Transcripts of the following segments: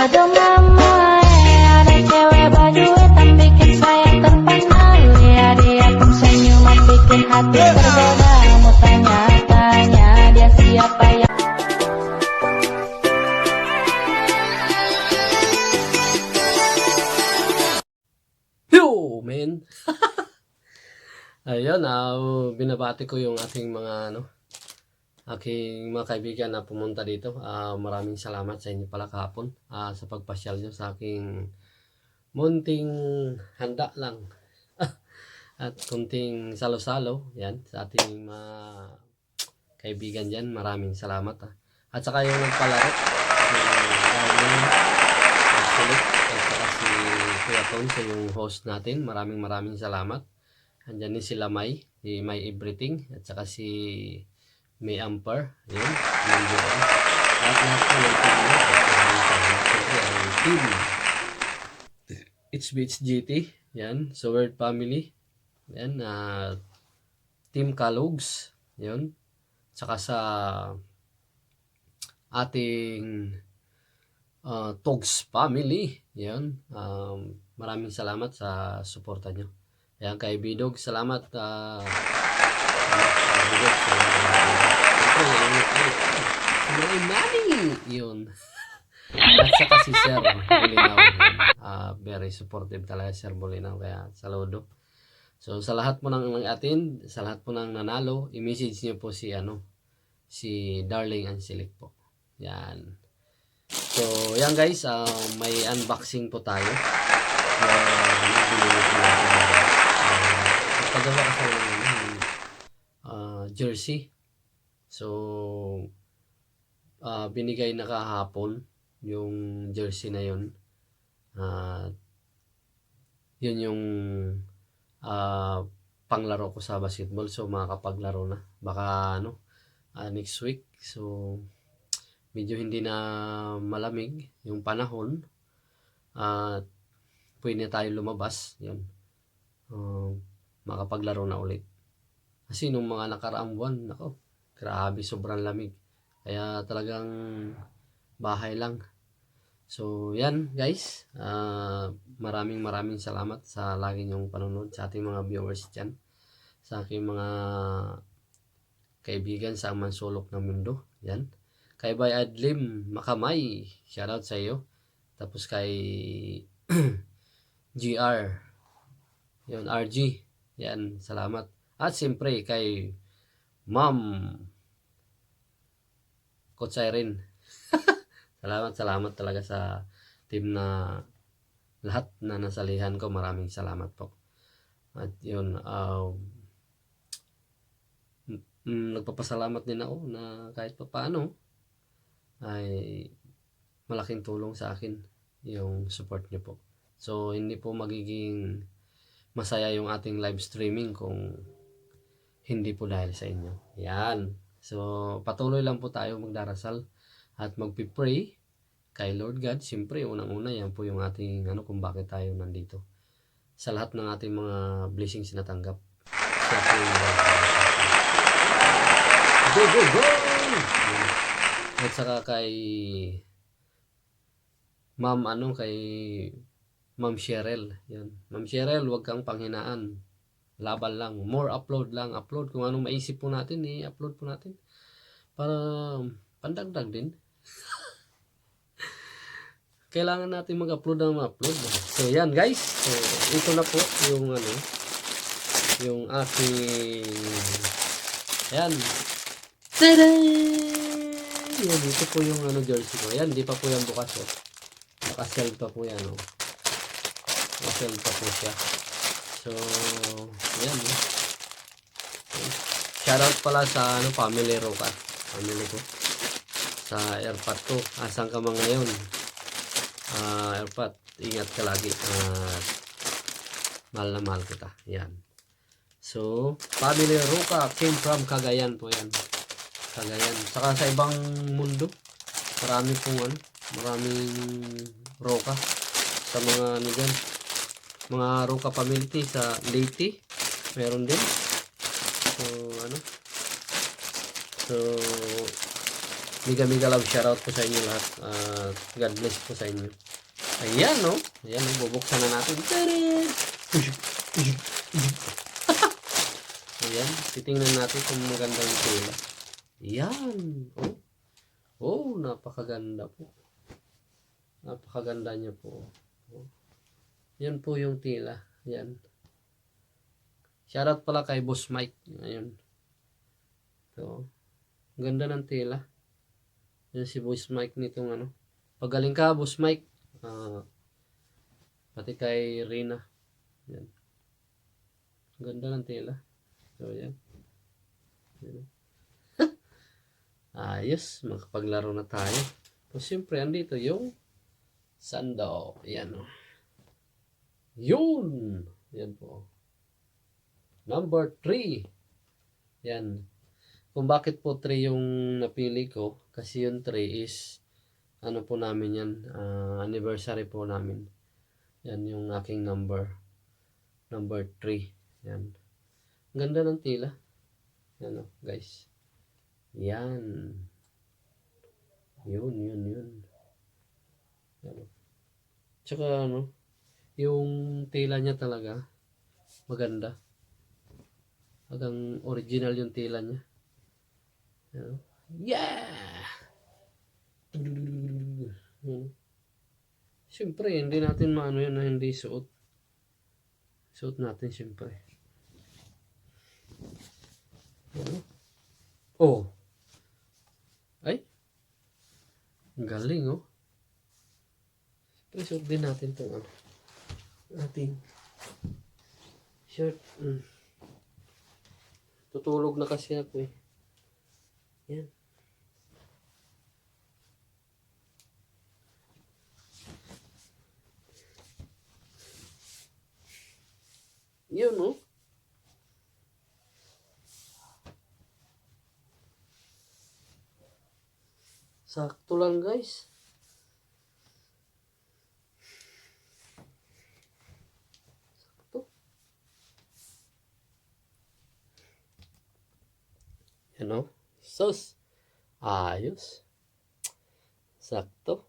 Aduh mama, ada cewek berduit yang bikin saya terpana. Lihat dia pun senyuman bikin hati tergoda. Mau tanya-tanya dia siapa yang Yo, man. Ayun, binabati ko yung ating mga aking mga kaibigan na pumunta dito. Maraming salamat sa inyo pala kahapon sa pagpasyal nyo sa aking munting handa lang at kunting salo-salo yan sa ating mga kaibigan dyan. Maraming salamat at saka yung nagpalaro si Darwin, at saka si Kuya Tonso yung host natin. Maraming salamat. Andyan din sila si May Everything, at saka si May Amper, yun, lahat po ng team nyo. Siyempre ang team HBHGT, yan, so Word Family, yan, Team Kalugs, yun, saka sa ating Togs Family, yan, maraming salamat sa suporta nyo. Ayan, kay Bidog, salamat. Bidog, salamat. Yun. At saka si Sir Bulinaw. Very supportive talaga Sir Bulinaw. Kaya saludo. So sa lahat po ng atin, sa lahat po ng nanalo, i-message niyo po si si Darling Angelic po. Yan. So yan guys, may unboxing po tayo. Pagawa ko sa jersey. So binigay na kahapon yung jersey na yun. Yun yung panglaro ko sa basketball. So makakapaglaro na baka next week. So medyo hindi na malamig yung panahon, pwede na tayo lumabas. Yan, makapaglaro na ulit. Kasi nung mga nakaraang buwan, grabe, sobrang lamig. Kaya talagang bahay lang. So yan guys, maraming salamat sa lagi nyong panonood, sa ating mga viewers dyan, sa aking mga kaibigan sa mansulok ng mundo. Yan, kay Bay Adlim Makamay, shoutout sa iyo. Tapos kay GR, yun, RG, yan, salamat. At siyempre kay Ma'am Coach Irene. salamat talaga sa team na lahat na nasalihan ko. Maraming salamat po. At yun, nagpapasalamat din ako na kahit pa paano ay malaking tulong sa akin yung support niyo po. So hindi po magiging masaya yung ating live streaming kung hindi po dahil sa inyo. Yan. So patuloy lang po tayo magdarasal at magpipray kay Lord God. Siyempre unang-una yan po yung ating kung bakit tayo nandito. Sa lahat ng ating mga blessings na tanggap, siya po yung go! At saka kay Ma'am kay Ma'am Cheryl. Yan. Ma'am Cheryl, huwag kang panghinaan. Laban lang. More upload lang. Upload. Kung anong maisip po natin, i-upload po natin. Para pandagdag din. Kailangan natin mag-upload ng upload. So, yan guys. So, ito na po yung yung aking yan. Tada! Yan, dito po yung jersey ko. Yan, di pa po yan bukas. Naka-sell pa po yan. Naka-sell pa po siya. So, yan. Shoutout pala sa family Roca. Family ko. Sa airpot ko. Asan ka mga ngayon? Airpot, ingat ka lagi. Mahal na mahal kita. Yan. So, family Roca came from Cagayan po yan. Cagayan. Saka sa ibang mundo, marami pong maraming Roca sa mga dyan. Mga Roca family sa Leyte, meron din. So mega love shoutout po sa inyo lahat. God bless po sa inyo. Ayan, no? Ayan, no? Bubuksan na natin. Tarin! Ayan, titingnan natin kung maganda yung tela. Ayan. Oh. Oh, napakaganda po. Napakaganda niya po. Oh. Yan po yung tela. Ayan. Shoutout pala kay Boss Mike. Ayun. So, ganda ng tela. Yan si Boss Mike nitong ano. Pagaling ka, Boss Mike. Pati kay Rina. Yan. Ganda ng tela. So, yan. Yan. Ayos. Makapaglaro na tayo. So, siyempre, andito yung sando. Yan. Yun. Yan po. Number 3. Yan. Kung bakit po 3 yung napili ko, kasi yung 3 is ano po namin yan, anniversary po namin. Yan yung aking number 3. Yan. Ganda ng tila. Yan o, guys. Yan. Yun. Yan o. Tsaka ano, yung tila niya talaga maganda. Hanggang original yung tila niya. Yeah! Siyempre, hindi natin maano yan na hindi suot. Suot natin siyempre. Oh! Ay! Galing, oh. Siyempre, suot din natin itong ano. Ating shirt. Tutulog na kasi ako eh. Yan. Yun, no? Sakto lang, guys. Sakto. Yan, no? Sus. Ayos. Sakto.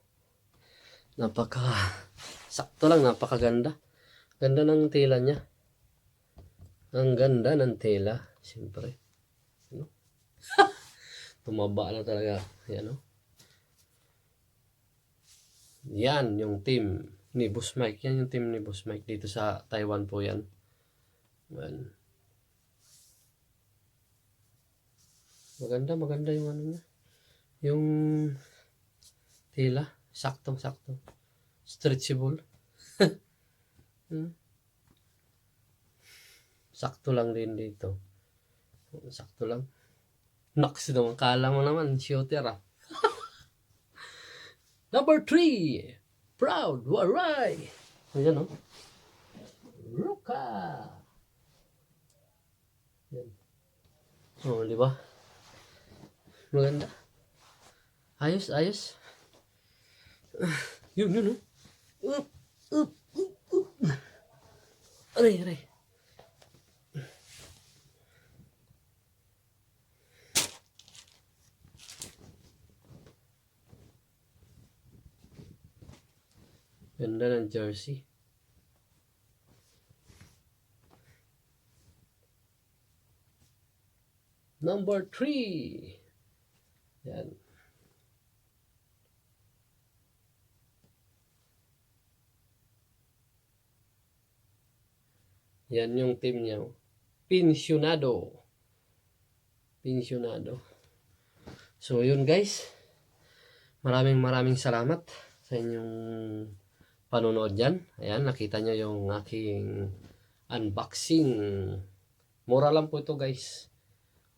Sakto lang, napakaganda. Ganda ng tela niya. Ang ganda ng tela, siyempre. Ano? Tumaba na talaga. Yan, no? Yan yung team ni Boss Mike. Yan yung team ni Boss Mike. Dito sa Taiwan po yan. Yan. Maganda yung ano niya. Yung tela. Saktong-sakto. Stretchable. Sakto lang din dito. Sakto lang. Nox naman. Kala mo naman. Shooter ah. Number 3. Proud. Waray. Ayan o. Ruka. Yan. Oh, di ba? Maganda. Ayos. Yun. Aray. Ganda ng jersey. Number 3. Yan. Yan yung team niya. Pensionado. So yun guys. Maraming salamat sa inyong panonood dyan. Ayan, nakita nyo yung aking unboxing. Mura lang po ito guys.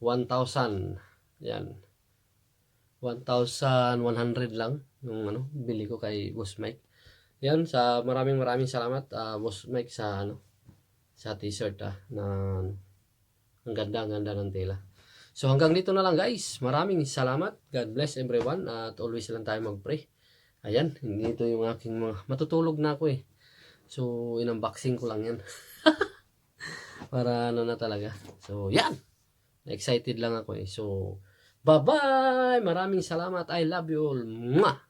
1,000. Yan. 1,100 lang yung ano, bili ko kay Boss Mike. Yan, sa maraming salamat Boss Mike sa ano, sa t-shirt na ang ganda ng tela. So hanggang dito na lang guys. Maraming salamat. God bless everyone at always lang tayo mag-pray. Ayan, dito yung aking mga matutulog na ako eh. So in-unboxing ko lang yan. Para ano na talaga. So yan. Excited lang ako eh. So Bye-bye! Maraming salamat. I love you all. Mwah!